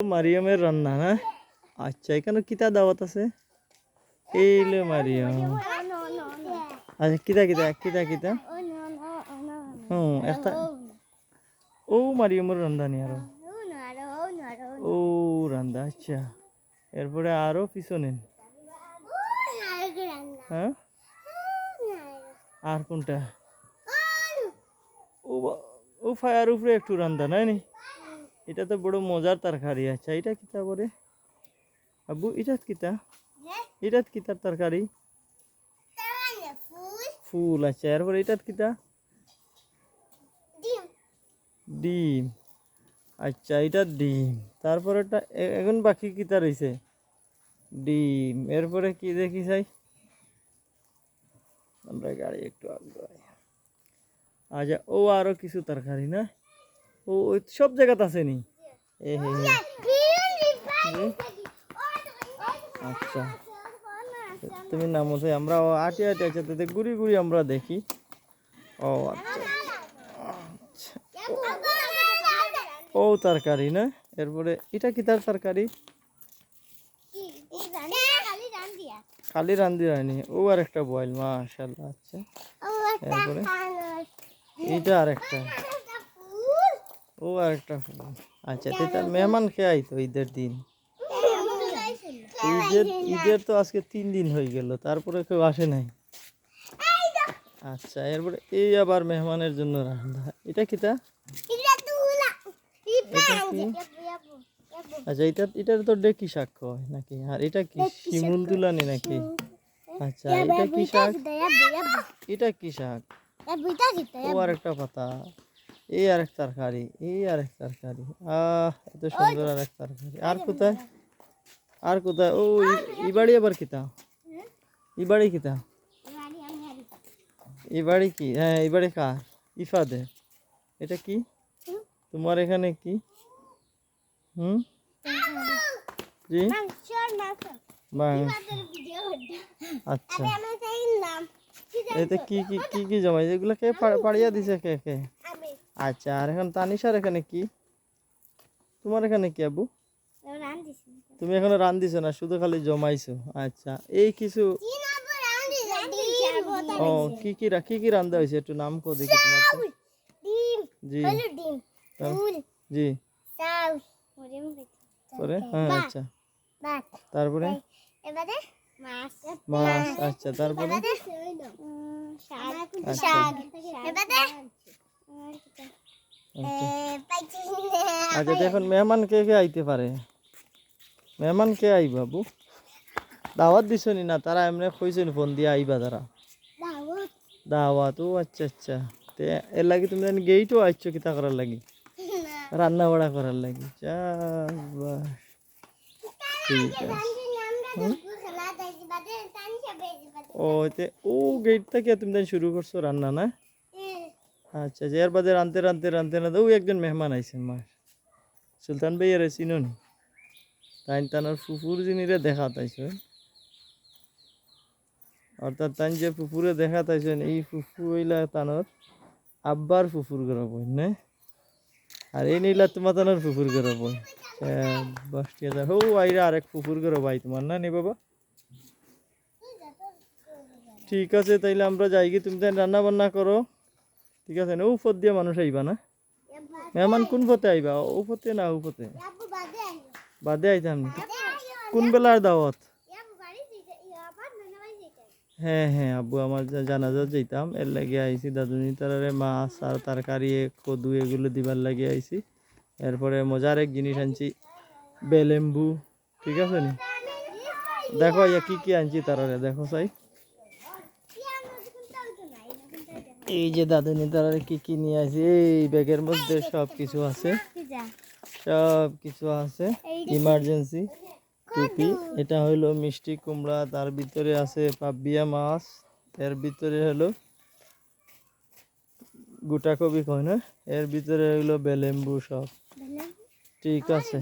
মারিয়ামের রান্না না? আচ্ছা, এখানে কিতা দাওয়াত আছে? এইলে মারিয়াম। আচ্ছা, কিতা কিতা কিতা কিতা? একটা ও মারিয়ামের রান্ধানি আরো। ও রান্দা, আচ্ছা। এরপরে আরো পিছনে। হ্যাঁ, আর কোনটা? ও ও ফায়ার উপরে একটু রান্দা নাই নি? এটা তো বড় মজার তরকারি। আচ্ছা, এটা কিতা বলে আব্বু? এটা কিতা? এটা কিতার তরকারি? ফুল। আচ্ছা, এরপরে এটা কিতা? ডিম। আচ্ছা, এটা ডিম। তারপরে এখন বাকি কিতা রয়েছে? ডিম। এরপরে কি দেখি চাই? আমরা গাড়ি একটু আগে। আচ্ছা, ও আরো কিছু তরকারি না? ও ওই সব জায়গাতে আছে নি? এ হে হে। আচ্ছা, তুমি নামো যে আমরা আটি আটি আছে তাতে ঘুরি ঘুরি আমরা দেখি। ও আচ্ছা, ও তরকারি না? এরপরে এটা কি তার তরকারি? খালি রান্ধি হয়নি, ও আর একটা বয়েল। মাশাআল্লাহ। আচ্ছা, এরপরে এটা আর একটা, ও আর একটা ফুল। আচ্ছা, তার মেহমান খেয়ে আইতো ঈদের দিন? ঈদের তো আজকে 3 দিন হয়ে গেল, তারপরে কেউ আসে নাই। আচ্ছা, এরপরে এই আবার মেহমানের জন্য রান্না। এটা কিতা? আচ্ছা, এটার তো ডেকি শাক হয় নাকি? আর এটা কি শিমুল তুলানি নাকি? আচ্ছা, এটা কি শাক? এটা কি শাক? ও আর একটা পাতা। এই আর এক তরকারি, এই আর এক তরকারি। এত সুন্দর আর এক তরকারি। আর কোথায়? আর কোথায়? ও এই বাড়ি আবার কিতা? এই বাড়ি কিতা? এই বাড়ি কি? হ্যাঁ, এই বাড়ি কার? ইফাদের। এটা কি তোমার এখানে কি? হুম, জি, আচ্ছা। এতে কি কি কি কি জমাই? এগুলো কে পাড়িয়া দিছে? কে কে? আচ্ছা, আর এখন তানিশার এখানে কি? তোমার এখানে কি আবু? তুমি এখনো রান্ধিছো না, শুধু খালি জমাইছো। আচ্ছা, এই কিছু। ও কি কি কি কি রান্ধা হয়েছে? একটু নাম কো দেখি তোমার। জি জি। পরে হ্যাঁ, আচ্ছা। তারপরে মাছ। আচ্ছা, তারপরে আচ্ছা আচ্ছা। দেখুন, মেহমান কে কে আইতে পারে? মেহমান কে আই বাবু? দাওয়াত দিছো নি? না, তারা এমনি কইছেন ফোন দিয়ে আইবা তারা? দাওয়াত। ও আচ্ছা আচ্ছা। তে এর লাগি তুমি গেইটও আইছো কিতা করার লাগি? রান্না বাড়া করার লাগি। চাবাস, ঠিক আছে। ও গেট থেকে তুমি শুরু করছো রান্না না? আচ্ছা, যে এর বাদে রানতে রানতে রানতে রানতে ও একজন মেহমান আইছেন। মাস সুলতান ভাই এর চিনুন? তাই তানোর ফুফুর জিনিরে দেখা তাইছো। অর্থাৎ তাই যে ফুফুরে দেখা তাইছেন, এই ফুফু হইলা তানোর আব্বার ফুফুর ঘর বই না? আর এই নিলা তোমার তানোর ফুফুর ঘর বই। হো আইরা আরেক ফুফুর ঘর ভাই তোমার না নি বাবা? ঠিক আছে, তাইলে আমরা যাই কি? তুমি তাই রান্না বান্না করো, ঠিক আছে না? ও পথ দিয়ে মানুষ আইবা না? মেহমান কোন পথে আইবা? ও পথে না ও পথে? বাদে আইতাম। কোন বেলার দাওয়াত? হ্যাঁ হ্যাঁ, আব্বু আমার জানাজা যেতাম, এর লাগে আইছি। দাদুনি তারারে মাছ আর তরকারি কদু এগুলো দিবার লাগে আইছি। এরপরে মজার এক জিনিস আনছি, বেলেম্বু। ঠিক আছে নি? দেখো ইয়া কি কি আনছি তারারে, দেখো চাই। এই যে দাদুনি তারারে কি কি নিয়ে আসি, এই ব্যাগের মধ্যে সব কিছু আছে, সব কিছু আছে। ইমার্জেন্সি টুপি। এটা হইলো মিষ্টি কুমড়া, তার ভিতরে আছে পাবিয়া মাছ, এর ভিতরে হলো গোটা কবি কয় না, এর ভিতরে হইলো বেলেম্বু সব। ঠিক আছে।